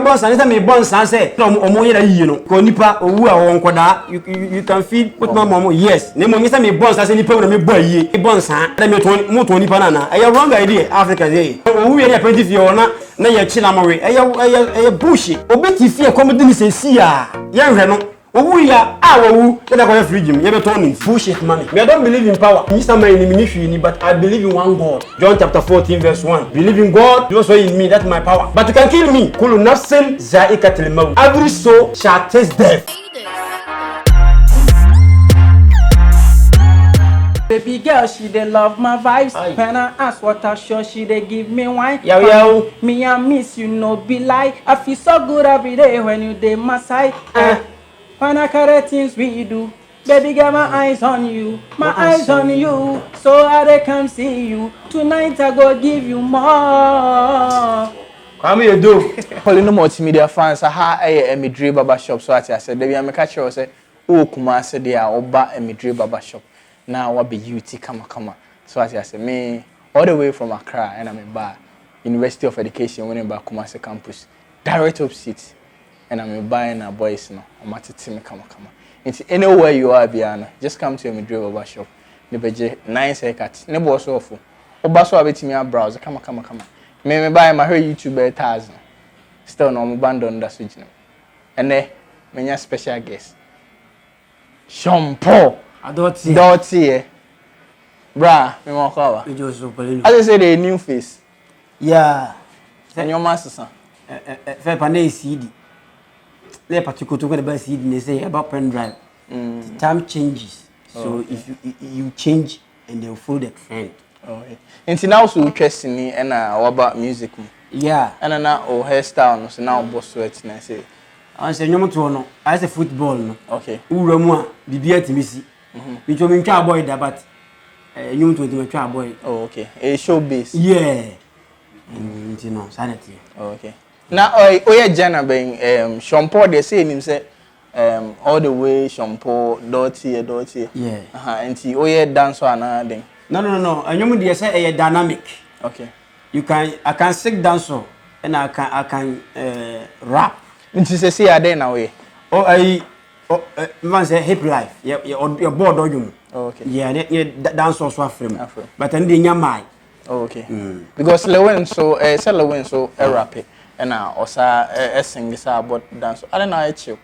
boss and me bonds and say omo yera yi no ko nipa owu a won koda you can feed put my mom yes ne mo nyesa me bonds and say nipa na me boy yi bonds an na me to mo to nipa na na e wrong idea Africa dey owu yera 20 fie ona na ye chi na mo we e bush obeti fie comedy ni se si a ye hwe no owu ya owu na ko fridge me ye be to ni bullshit money me don't believe in power Mr. Man ni ministry ni but I believe in one God. John chapter 14 verse 1 believe in God you also in me that's my power but you can kill me kullu nafsin za'ikatul maut every soul shall taste death. Baby girl, she dey love my vibes. Aye. When I ask what I sure, she dey give me wine. Yo. Me and miss you no be like. I feel so good every day when you dey my side. When I carry things we do, baby girl, my eyes on you, my eyes on you. So I dey come see you tonight. I go give you more. Come here, do. Poleeno Multimedia fans, aha, Emidre Baba Shop. So I said, Debbie, I'm a catcher. I said, oh, Kuma said they are Oba Emidre Baba Shop. Now what be UT come. So I said, me all the way from Accra and I'm in Bar University of Education when I'm back Kumasi campus, direct opposite, and I'm in Bar and a boys now. I'm at the come. It's anywhere you are, Biana. Just come to Emidre Baba Shop. The budget 9 seconds. Never was awful. Oba so abeti me a browser. Come. Me buy my YouTube 1,000. Still no me band on that switch now. And then me special guest. Shampoo. Dirty. Bra, me want cover. I just say the new face. Yeah. And your master son. Fair panel CD. They particular to the best CD they say about pen drive. Time changes. So if you change and they'll follow the trend. Okay. And now so interesting me and what about music? Yeah. And now oh hairstyle so now boss sweat and I say. I say no to no. I say football no. Okay. Uramu a bibia timisi. Me to me twa boy da but you to me twa boy. Oh okay. A show base. Yeah. You know, sanity. Okay. Now oh Jana ben shampoo they say him say all the way shampoo dirty. Yeah. And he oh dance or another. No. And you dey say a dynamic. Okay. I can sing dancer and I can rap. Nti say are there now way. Man say hip life. Your board or okay. Yeah, dance also frame. But then the nyamai. Oh, okay. Because Lilwin so a rap it and osa sing this about dance. I don't know how chill.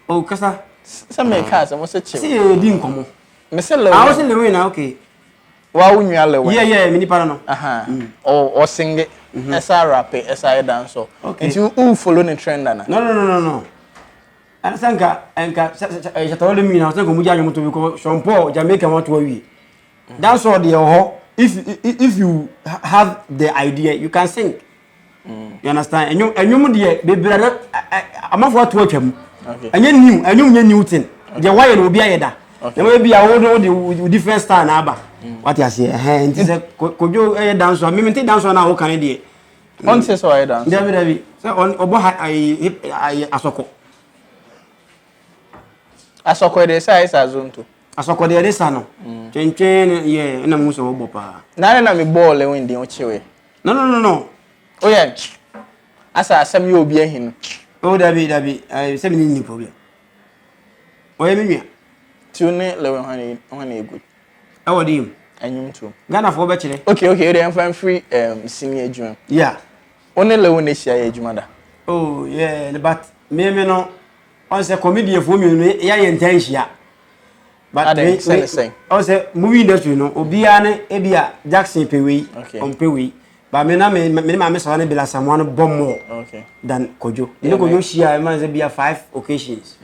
Oh, kasa. Some make cars I was a chill. See din komo. Me say Lilwin. I was in Lilwin now, okay. Wa unya Lilwin. Yeah, mini para no. Or sing it. Esa rap it, esa dance so. Okay. Nti you follow the trend na. No. And sanka I told me now sanka muja nyomo to because shampoo Jamaica want to wi. That's all the ho. If you have the idea you can sing. You understand? And you dey be brother amafo to atwam. Okay. Enye new thing. The why no be ayeda. Okay. There be a different style na aba. What you say? Nti say kojo dance so me dance na wo kan dey. On say so I dance. David. So on obo I asoko. Asoko dey say isa zone to. Asoko dey resa no. Twen yeah na mu so wo pa. Na me ball when dey o chewe. No. Oh yeah. Asa Asem you obi ahin. Oh David. I say me ni problem. Oye me nua. Tune Lilwin when e good. I want him. Anyum to. Ghana for be kire. Okay, they am free senior adwuma. Yeah. Only Lilwin ehia adwuma da. Oh yeah, but me no on say comedian for me no ya intention. But they say on say movie industry no obia ne e bia Jackson Pewei on Pewei. But me na me so na be la someone bomb more than Kojo. You know Kojo share man say bia 5 occasions.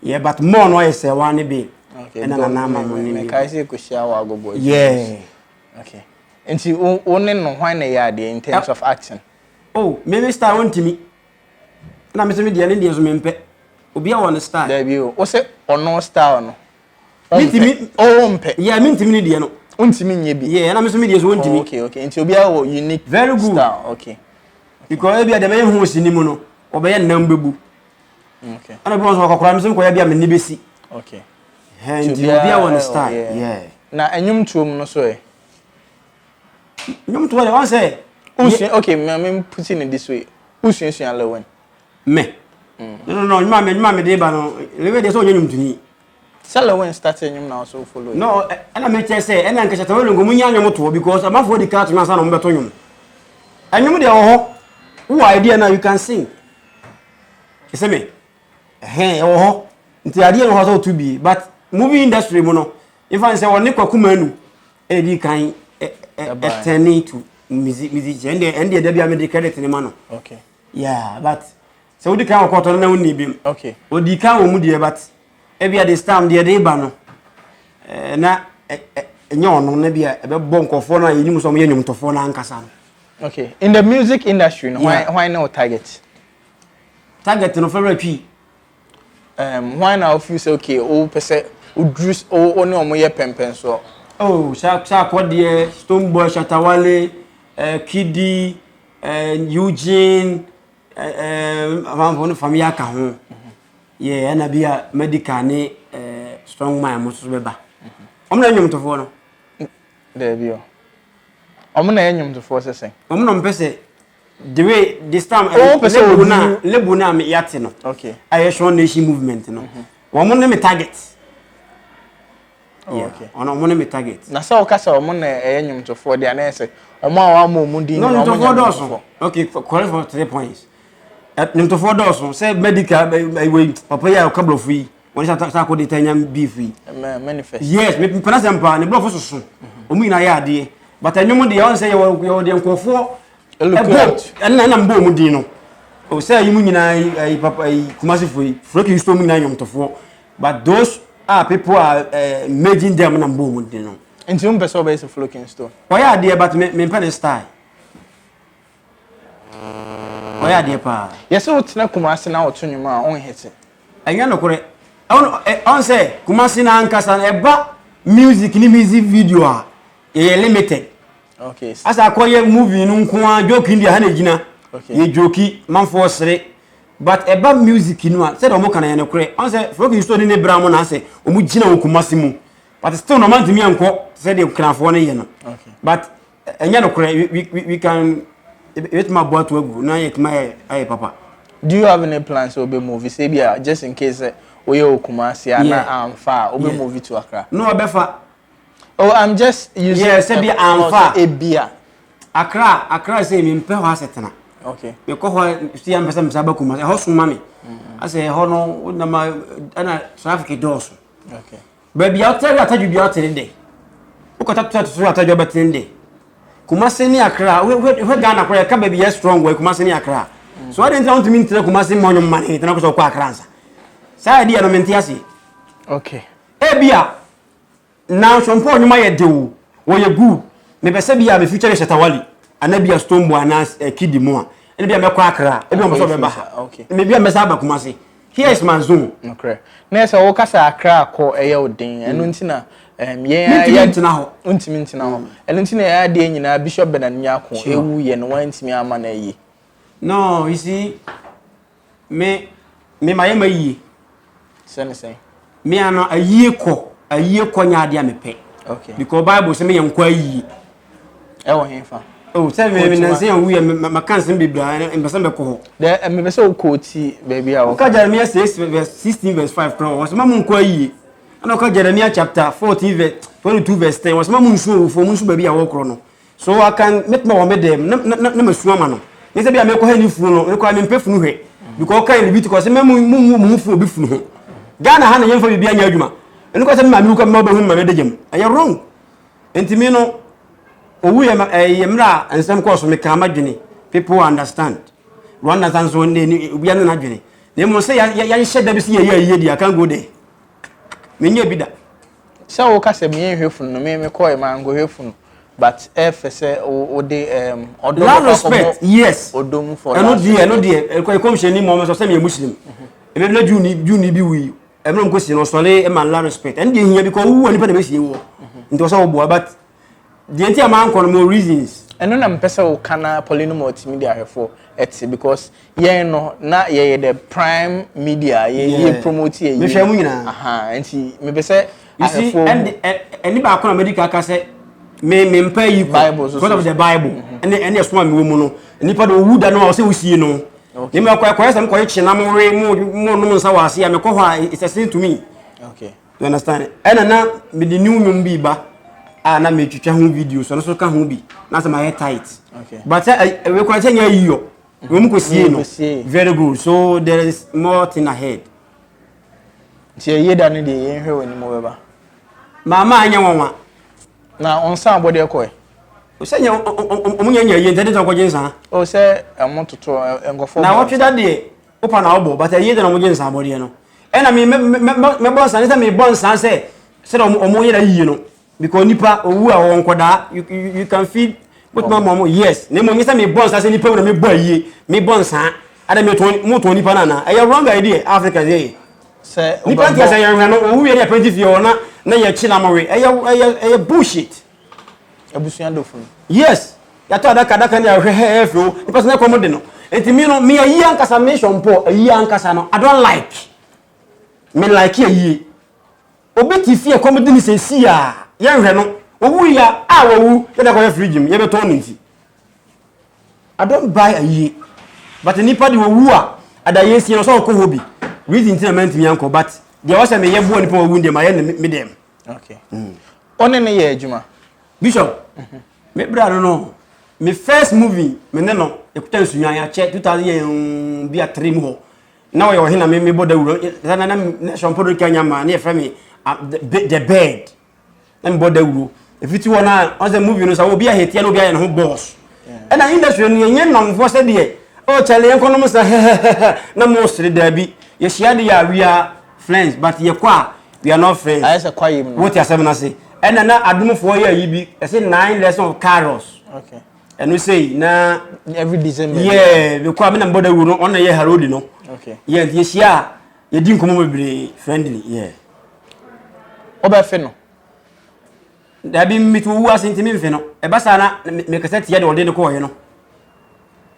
Yeah, but more no say one be. Okay. And na money. Me kai say ko share wa go boy. Yeah. Okay. Nti only no hwan na ya dey in terms of acting. Oh, me star won timi. Na me say me dey so me mpe. Obi a won star. There be o say ono star no. Me timi o mpe. Yeah, me timi ni dey no. Untimi nye bi. Yeah, na me so me dey so won timi. Okay. Nti obi a unique very good star. Okay. Because e bia dem hu sinimu no. Obe nam bebu. Okay. Ana bi so kokora me so ko ya bia me ni besi. Okay. And obi a won star. Yeah. Na enyum tuom no so e. Nyum to one say. Okay, me put it in this way. Who's Lilwin? Me. No, you mammy, dey bano. Lewe dey so nyum tuni. Lilwin started him now so follow. No, and I make say, and I can tell you go munya nyamoto because I'm for the cat na sa no beto nyum. And you dey ho. Who idea now you can sing. You see me? Oh, nti idea no how to be, but movie industry mo no. If I say one kwakuma nu, e di kan turning to music and the there be a medical credit ni mano. Okay. Yeah, but so we can work on na woni bim. Okay. O di kan wo mu de but e bia the stam de dey ba no. Na enye ono na bia e be bo nkofo na yenim so mo yenyum tofo na ankasa no. Okay. In the music industry, no, why no target? Target no favorite twi. Why now feel say okay, o pese o dress o no mo ye pempen so. Oh, sa kwodie Stoneboy Shatawale, Kidi, Eugene, amfo no family aka ho. Yeah, na bia medical ni strong mind mo so beba. Omna nyum tofo no. There be o. Omna nyum tofo sesen. Omna mpese the way this time lebu na me yate no. Okay. Ayeshon nation movement no. Womo ne me target. Oh, okay. Ono mo ne me target. Na sa o kasa o mo na nyum tofo de na ese. Omo awa mo mu din no nyum tofo. Okay, correct for 3 points. Nyum tofo doso say medical we papa ya couple of we. Wọ́n sa ko de tanyam beef yi. Manifest. Yes, me pena sempa ne blofo soso. Omu ina ya ade. But anyum de yon say you de nkofo na mbo mu din no. O say you nyina papa Kumasi foi. Froki sto mu nyina nyomtofo. But those are people are making them na mbo mu din no. Nti um person be say Floking store. Why are there but me pen style. Why are there pa? Yes, o tena Kumasi na oto nyuma on hit. Anya no kore. On say Kumasi na ankasa eba music ni music video a limited. Okay. As I call movie no nko joke in the ha na gina. Okay. Ye joke man for sere. But about music no a said omo kana ye no kore. On say Floking story ne bra mo na say omo gina wo Kumasi mu. But still no man to me anko said the cranfo na ye no. Okay. But enya no kore we can it my boy to go na yet my papa. Do you have any plans to be movie say bia just in case we o Kumasi na amfa o be movie to Accra? No obefa. Oh, I'm just using say be amfa e bia. Accra say me mpe ho asetena. Okay. Me ko ho si am pesa msaba Kumasi. Ho so mami. Ase ho no na ma ana traffic doors. Okay. Baby out tell ataju bi out dey. Ukota to ataju betin dey. Kumasi ni Accra, we Ghana kwa ka baby yes strong we Kumasi ni Accra. So I didn't want to mean to Kumasi monyo mani tena ko kwa Accra nsa. Sa idea no menti ase. Okay. Bia now sompo nyuma ye dewo wo ye good. Me pese bia me future Shatawale. Ana bia Stoneboy ana Kidi mo a. Ene bia me kwa Accra. E bia mo so be ba. Okay. Me bia me sa ba Kumasi. Here is my zone. Okay. Na ese wo kasa Accra ko eye odin. Eno ntina ye ntina ho. Untimi ntina ho. Eno ntina ya de nyina Bishop Bernard Nyarko ewu ye no wantimi ama na ye. No, you see me my yi. Say. Me ano aye ko nyaade amepe. Okay. Because Bible say me yankwa yi. E wo henfa. Oh, say me na say yan wi ma kansen bibla en person be ko ho. There me be say o quote baby a wo. Ka Jeremiah 16 verse 5 crow was ma mun kwa yi. Ana ka Jeremiah chapter 14 verse 22 verse 10 was ma mun su fo mun su baby a wo kro no. So I can make my wo me dem na masu ama no. Me say bia me ko ha ni funu no, me ko me mpe funu hwe. Because ka ni bit ko say me mun fu obi funu ho. Ghana ha na yemfa bibia nya adwuma. Enu ko say me ma mi ko me ba hu ma me degem. Aye wrong. Entimi no owu ye mra ensem ko so me ka madwene. People understand. Rwanda san so ne obi an na adwene. Na mo say ya hye da bi se ye di akan go there. Me nya bi da. Say wo ka say me hwefunu no me ko e ma ngo hwefunu. But if say o de odom respect yes odom for no dey e come sheni mo so say me muslim e be na juni bi wi e me ko si no so le e man la respect and dey hia because wu ani pa na be sie wo nti so wo bo but the entire man kon more reasons eno na mpesa o kana Poleeno Multimedia hefo eti because ye no na ye the prime media ye promote ye me hwe mu nyina enti me be say hefo and any ba kon medical ka say me mpa yi Bible because of the Bible and yes one me wo mu no nipa do wu da no say wo sie no Okay. Me kwa some kwa china mo we mo no nsa wase ya me ko ho it's a sin to me. Okay. You understand? And na me the new nyum bi ba na me twetwa ho video so ka ho bi na say my tight. Okay. But we kwa tenya yiyo. We mu ko sie no. Very good. So there is more thing ahead. Tie yeda no de yenhwe wani mo beba. Mama anya wonwa. Na onsa abode ekoe. O se nya omunya nya yie ntade to ko jinsa. O se amototo engofo. Na wotweda de opa na obo but yie de na mo jinsa abode no. E na me bon san se me bon san se omunya da yie no because nipa owu a won koda you can feed but mama yes ne mo nyisa me bon san se nipa na me bo yie me bon san ada me to nipa na na e wrong idea Africa dey. Se nipa tia se yan no owu ye na penti fi ona na ye chi na mo we e bullshit. Abusuan dofun. Yes. Ya to adaka na hwe efo. The person na come de no. Enti me no me ayi ankasa me shompo, ayi ankasa no. I don't like. Me like ayi. Obi ti fie come de ni se si a. Ye hwe no. Owu ya a wowu, ye da ko fridge me, ye be ton nti. I don't buy ayi. But nipa de wowu a ada ye si no so ko hobi. Reason tin amount me anko but there was me ye bo nipa wowu ndem aye me dem. Okay. One ne ye adwuma. Bishop, me brother no. My first movie, me no, ekuta nsunya ya che 2000 bia 3 mu ho. Na we hina me boda wuro. Na shompodo kanya ma na e fra me the bed. Na me boda wuro. If it wona on the movie no sa obi a hetia no obi a no boss. And na industry no yenye namfo se de o chale enko no sa na mo sre da bi. Ye shia de ya we are friends but ye kwa we are not friends. I say kwa yim no. What you say na say. And na adumfo ye yi bi. I say 9 lessons of carols. Okay. And we say na every December. Yeah, we come na boda wuro on na ye harodi no. Okay. Yeah, ye shia ye din komo bebre friendly, yeah. Oba fe no. Da bi mitu wu asenti mi fe no. E ba sa na me cassette ye de ode ne ko ye no.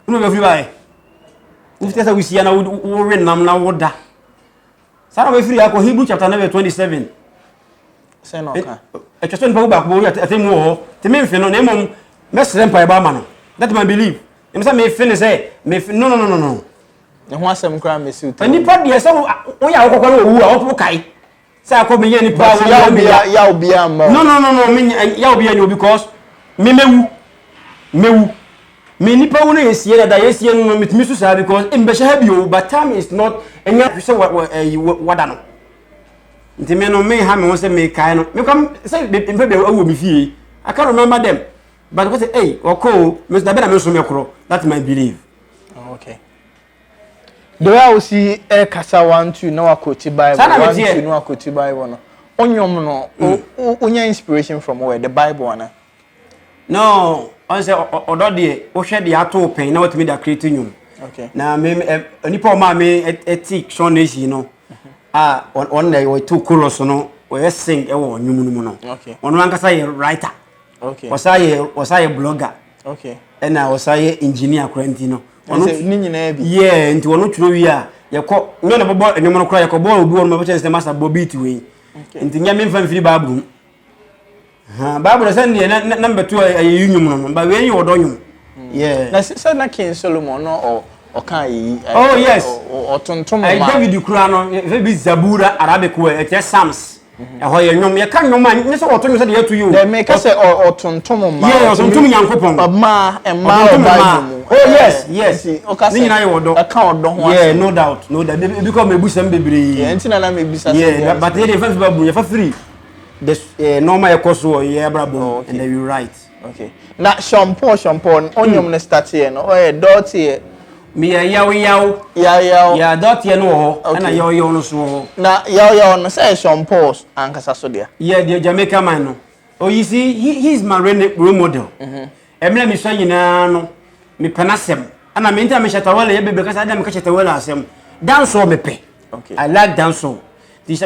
Uno be free bye. Ufte sa wi sia na wo ren nam na woda. Sa na we free akọ Hebrew chapter number 27. Say no ka. E twese npa ba ko atemu ho. Te mi fe no na emom mesre mpa e ba ma no. That my belief. Em say me fe ne say me no. Ne ho asem kra me siu. Ani pa de say wo ya kokoro owu a wo kai. Say akọ me ye ni pa wo ya obi am. No me ya obi ani because me mewu. Me ni pa wo na yesie na da yesie no metimi su sa because embe sha ha bio but time is not enya say wada no. Nti me no me ha me wo say me kai no. Me come say embe be awu me fie. I can't remember them. But I say, hey, okay, Mr. Ben, I'm so mekro. That's my belief. Oh, okay. The way I see a kasa 1 2 no akoti Bible 1 2 no akoti Bible no. Onyom no, onya inspiration from where the Bible na. No, I say odo de o hwe de ato pen na watimi da create nyum. Okay. Na me nipa ma me ethic so na shi no. On na we two chorus no, we sing e wo nyum no no. Okay. Ono ankasa ye writer. Okay. Was I blogger? Okay. And I was I engineer Quentino. Ni nyina bi. Yeah, nti wono twiro wi a ye ko me na bobo enyo no kra ye ko bo obi won ma chance master bobit we. Nti nya me mfa mfiri babu. Babu say ne number 2 ayi nyum no ba we yi wodo nyum. Yeah. Na say na King Solomon no o kan yi. Oh yes. O tontom ma. David kura no e be Zabura Arabic we e Psalms. Ho ye nyom ye kan nyom an so woto nyom se de yatu you. Dem make say o tontom ma. Yeah, o tontom Nyankopon. Ma Bible. Oh yes. Ni nyina ye wodo. I kan wodo ho. Yeah, no doubt. Because me busam bebre. Yeah, ntina na me bisa. Yeah, but they dey first babu, you for free. The normal course wo ye brabo and then you write. Okay. Na shampoo onyom ne start here no. Oh, dirty. Me yaw. Yeah, dirty no ho. Na yaw no so. Na yaw no say shampoos ankasa so dia. Yeah, the Jamaica man no. Oh, you see, he's my role model. Emle mi so nyina no. Me penasem. Ana me nta me chatawala ye bebe kasa adam ka chatawala asem. Dance o me pe. Okay. I like dance o.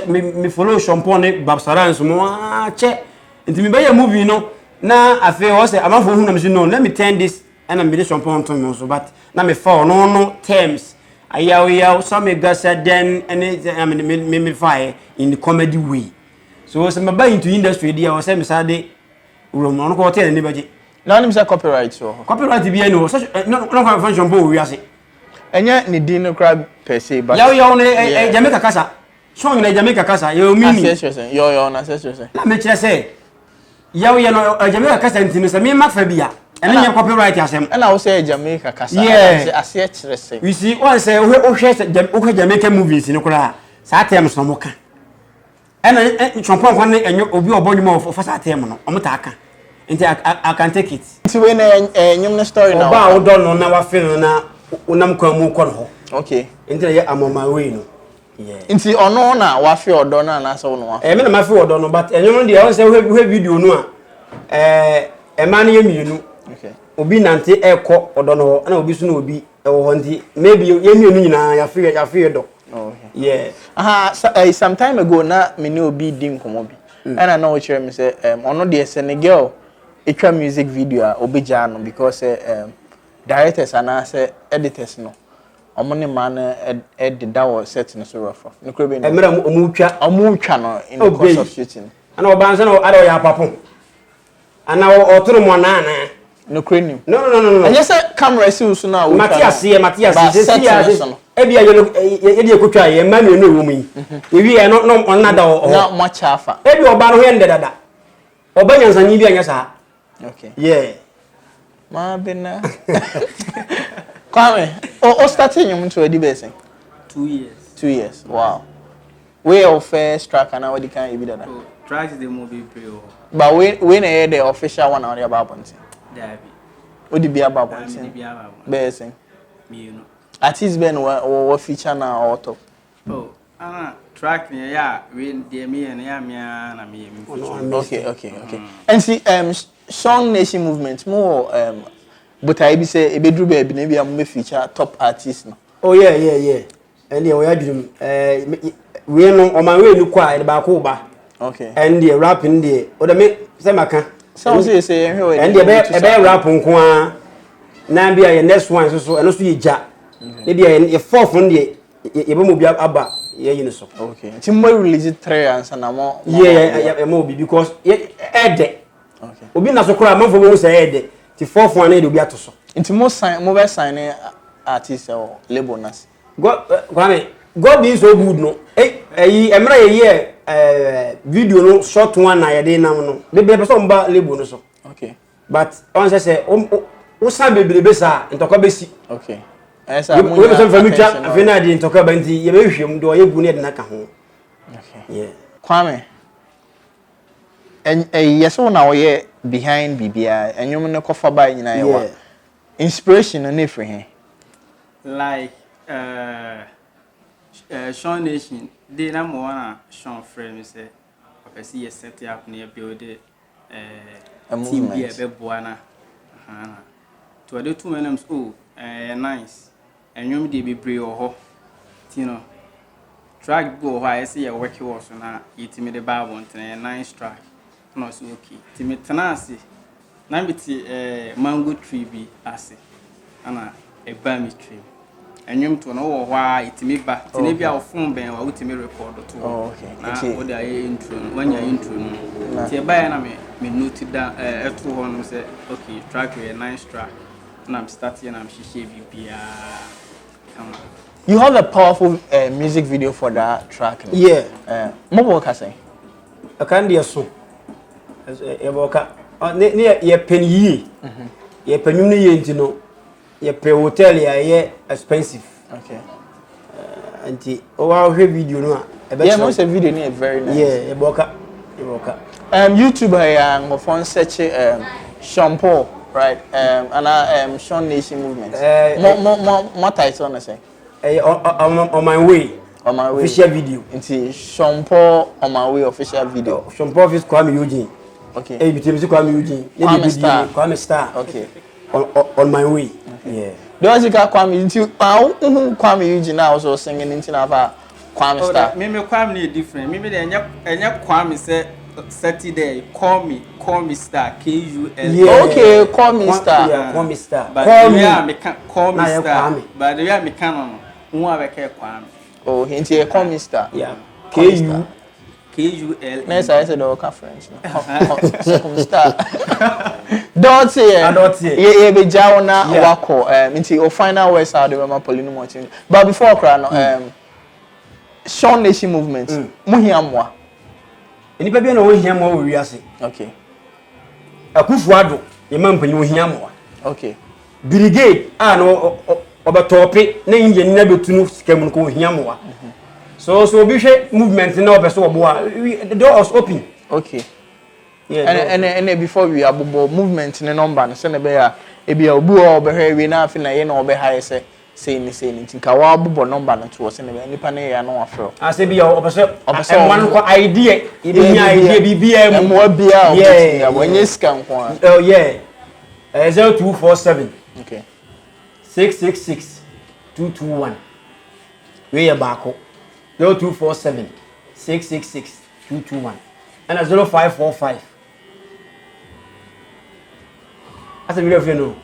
Me follow shampoo ne babsaran so mo che. Nti me be movie no na afi o say amafo hu na me no let me turn this and I'm be shampoo on to so but na me fall no terms. Ayaw so me gasa then and me fire in the comedy way. So me buy into industry dia o say me sade room no ko tell ni baje. Na nim say copyright so. Copyright bi no so no function bo wi ase. Enya ni din no crab per se but Yo ne Jamaica kasa. Song na Jamaica kasa yo mini. Yo na say. Na me kire say. Yo no Jamaica kasa ntino say me mafa bia. Ene nya copyright Asem. And I will say Jamaica kasa. Ase kire say. We see one say o hwe Jamaica movies ni kura. Sa tem so mo ka. Ena chompon kwan enyo obi obonwuma of sa tem no. Omo ta aka. Nti I can take it. Nti we na enyum na story now. Oba wo don no na wa film na unam kwa mu kɔ no. Okay. Nti ye amoma we no. Yeah. Nti ono na wa fe odo na na so no wa. Me na ma fe odo no but enyum de won say we video no a e ma na ye mienu. Okay. Obi nante ekɔ odo no na obi so na obi e wo ho nti maybe ye mienu nyina ya fe do. Okay. Yeah. Some time ago na me ne obi di nkomo bi. And I know what you say ono de Senegal etwa music video a obi ja no because directors and editors no omone man edit that was set no so rough no krebe no emera omutwa no in the course of shooting ana obanse no ado ya papo ana otoro mo na no crane no and yes camera si so na Matias ebia ye de kotwa ye ma me no wo mu yi ewi e no onada na mo chafa ebi oba no he nde dada oba nyansanyi bi anya sa okay yeah ma bena Kwame o starting you to edi be 2 years 2 years wow we of first track and how the can be that track is the movie play but we na the official one on the about ponti Dabi o di bia about ponti be say me no artist ben what feature na auto track yeah we dey me and ya me na me okay and see Song Nation movement more but I be say ebedru baby na bia mo feature top artist no oh yeah and the way adum we no o man we ni kwa e ba ko ba okay and the rapping the o da me say maka so say ehwe and the be rap nko a na bia ye next one so eno so ye ja e bia ye fourth no de ye be mo bia aba ye yin so okay ti mo release 3 answer na mo yeah mo bi because ede okay obi na so kura man fo mo say ede ti fourth one de obi ato so nti mo be sign artist or label nas God being so good no emra ye video no short one na ye dey nam no be person ba label no so okay but on say o san bebrebe sa ntoko be si okay esa mo we person famita afina di ntoko ba nti ye be hwem do ye gu ne de na ka ho okay yeah Kwame yes na wo ye behind bibia enyum ne kofa ba nyina ye wa inspiration na free he like Sean Nation they na mo na Sean frame say opese ye set up na build team be be boana to the two menems nice enyum dey be brave ho you know track go ho I say ye work was na yitimi the bible nten nice track no so okay timi tenase na biti mango tree bi ase ana e ba mi tree enyum to no wo ho a itimi ba tini bia wo phone ben wa utimi record to okay na wo da intro wanya intro no ti ba na me note down eto ho no say okay track we nice track na I'm starting na I'm shishe bibia come on. You have a powerful music video for that track. Yeah. Mo bo ka say I can dey so e boka ne ye pen yi ye penum ne ye ntino ye pre hotel ya ye expensive okay anti o wa hwe video no a yeah mo say video ni very nice yeah e boka YouTube ya ngofon search shampoo right and Sean Nation movement mo title na say on my way official video nti shampoo on my way official video shampoo office Kwame Eugene okay e bitim si Kwame Eugene Kwame Star okay on my way yeah does it Kwame nti Kwame Eugene now also singing nti na fa Kwame Star me Kwame is different me dey enya Kwame say Saturday call me star KUL yeah. Okay call me star yeah call me star but call me star but the way me can no who abeke Kwame oh nti call me star yeah KUL KUL. Nice, I said all French. Star. Don't say. Yeah, be jauna wako. Inti o final words out the Poleeno Multimedia. But before Krano, Sean Nation movement. Muhiamwa. Enipa bi na wo hiamwa wo wiase. Okay. Akufuado, imam panyi wo hiamwa. Okay. Brigade no obatope na inje ni na betunu sikam ko hiamwa. So Bishop movement na obeso obo the door was open. Okay. Yeah. And before we abobo movement ne number no se na be ya e bia obi o behwe we na afi na ye na obe ha say ni nka wa abobo number no to se na be nipa na ya na afro. Ase bia obeso one ko idea e be nya idea bibia mu. Mo bia o ya wonye sika nko. Oh yeah. 0247. Okay. 666 221. We are back. 0247 666 221 and 0545. That's a video of you know.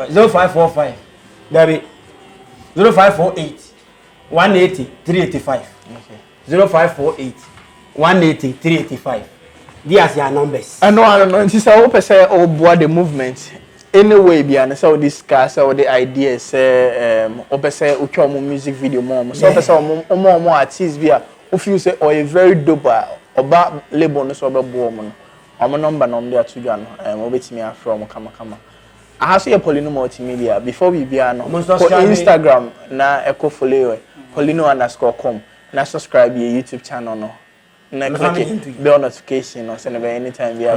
0545. There be 0548 180 385. Okay. 0548 180 385. These are numbers. I know. It's so person or board the movement. Anyway, beyond so discuss all the ideas, or person who music video more. So person more artists via who feel say or a very dope or bad label no so about woman. I'm number there to John. Obey me from come. I have a Poleeno Multimedia before we be on Instagram na echo follow Poleeno_com na subscribe your YouTube channel no. Na click bell notification or send anytime we are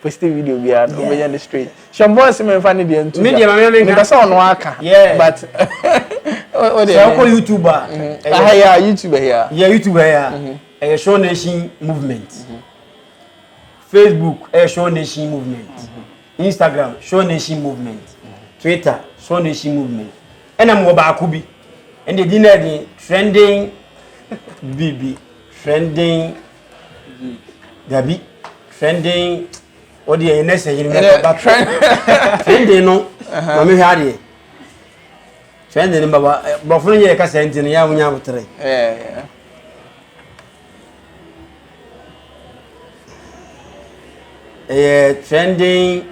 post video we are over the street. Shambon se me find the into media me person on waka. Yeah, but so YouTuber. Yeah, YouTuber here. Yeah, YouTuber here. A Show Nation movement. Facebook, a Show Nation movement. Instagram, Show Nation movement. Twitter, Show Nation movement. And I'm about Kubi. And the dinner the trending BB. Trending Gabi. Trending what the NS trending no. Mami hadi. Trending baba. Bofun ye ka senti ya munya butre. Trending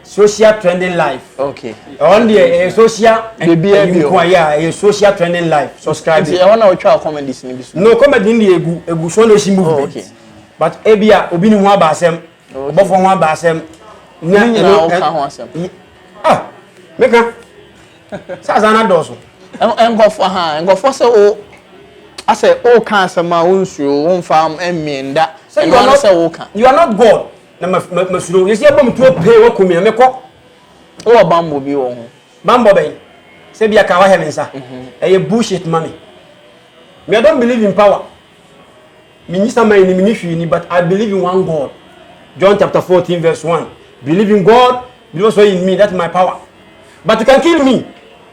social trending life. Okay. On the social a social trending life. Subscribe. I want to try comedy this. No comedy in the egu Show Nation movement. Okay. But ebia obi ni ho aba asem. Obofo ho aba asem. Na ho asem. Ah. Meka. Saza na doso. Engofo se o ase o kan asema wonsuo wonfam emienda. You are not God. Na masuro yesi abom to pay wo komi na meko o bambo bi wo ho bambo ben se bia ka wa heavensa e bullshit money. Me I don't believe in power. Minister man ni ministry ni, but I believe in one God. John chapter 14 verse 1. Believe in God, believe also in me, that's my power. But you can kill me.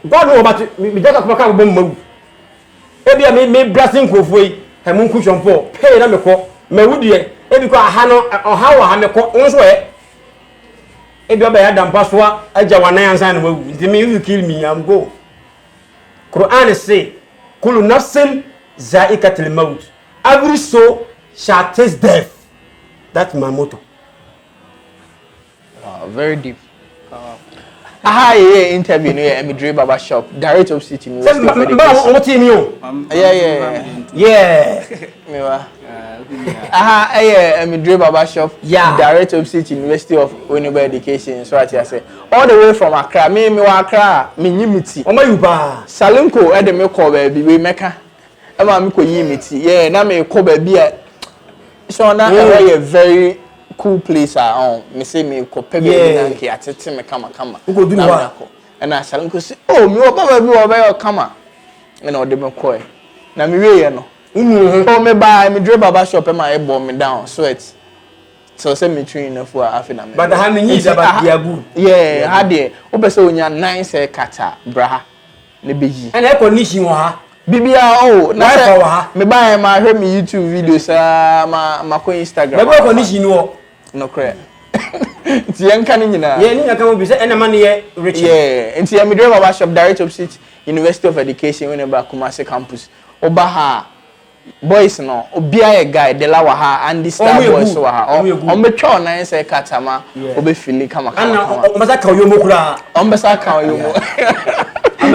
God no, but me jaka ko ka bom mawu e bia me blessing ko foi he mun ku chompo pay na meko mawu de e bi ko aha no oha wa ha meko nso e bi oba ya dampa so aja wanan ansan na mawu nti me if you kill me I'm go. Quran say kullu nafsin za'iqatul maut, every soul shall taste death. That's my motto. Wow, very deep. Aha, yeah, interview no yeah, Emidre Baba Shop, Director of City University of Education. Yeah. Mewa. Aha, yeah, Emidre Baba Shop, Director of City University of Education. So I say, all the way from Accra, me wa Accra, me nyimiti. Oma yuba. Salinko e de me call baby, we meka. E ma me ko yimiti. Yeah, na me call baby. So na e very cool place me say me ko pebe na nke atete me kama ugo dunu wa and I shall go say oh me baba bi oba kama na ode me koy na me we no oh me buy me Dre Baba Shop ma e bomb me down sweat so say me train na for afina me but how many about dia good yeah ha de obe say onya 9 say kata braha ne beji and e condition wa ha bibia oh na say me buy ma hwe me YouTube videos ma ko Instagram me condition wo no correct. Nti yanka ni nyina. Yeah, ni yanka mo bi say enema ne ye rich. Yeah, nti Emidre Baba Shop, Director of City University of Education when ba Kumasi campus. Oba ha boys no obia a guy de la wa ha and the star boys wa ha on be twa na say katama obe fili kama ana o masa ka yomo kura on be sa ka yomo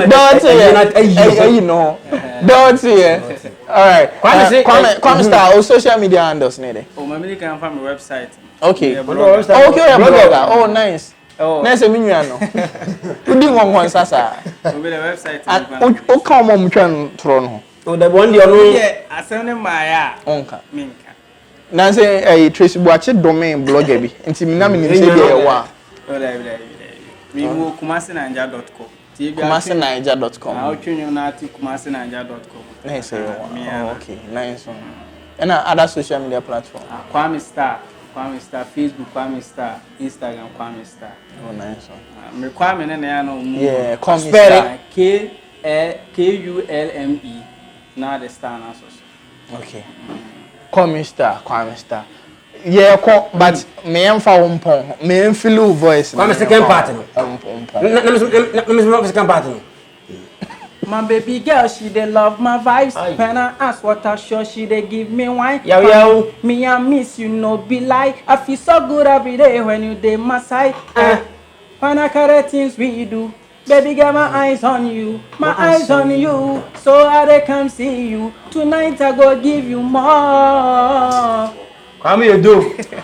don't you know don't you all right come star on social media handles ne oh my me can find my website okay blogger oh nice nice me nua no udi ngon sasa obe the website o ka mo mtwan tro no oh the one dia no Asem ne maya onka minka na say Tracy Boache domain blogger bi nti mi na me nim say dey wa mi mo kumasinanja.com kumasinanja.com ah otwenyo na ati kumasinanja.com nice okay nice one and other social media platform Kwame Star Facebook Kwame Star Instagram Kwame Star oh nice one me Kwame ne na no yeah Kwame Star KULME na the star na so okay Kwame Star yeah but me am fa wompon me am feel voice Kwame second part no na second part no my baby girl, she dey love my vibes. When I ask what I show, she dey give me wine. Yo. Me I miss you, no be like. I feel so good every day when you dey my side. When I carry things we do, baby girl, my eyes on you, my eyes on you. So I dey come see you tonight. I go give you more. Kwame you do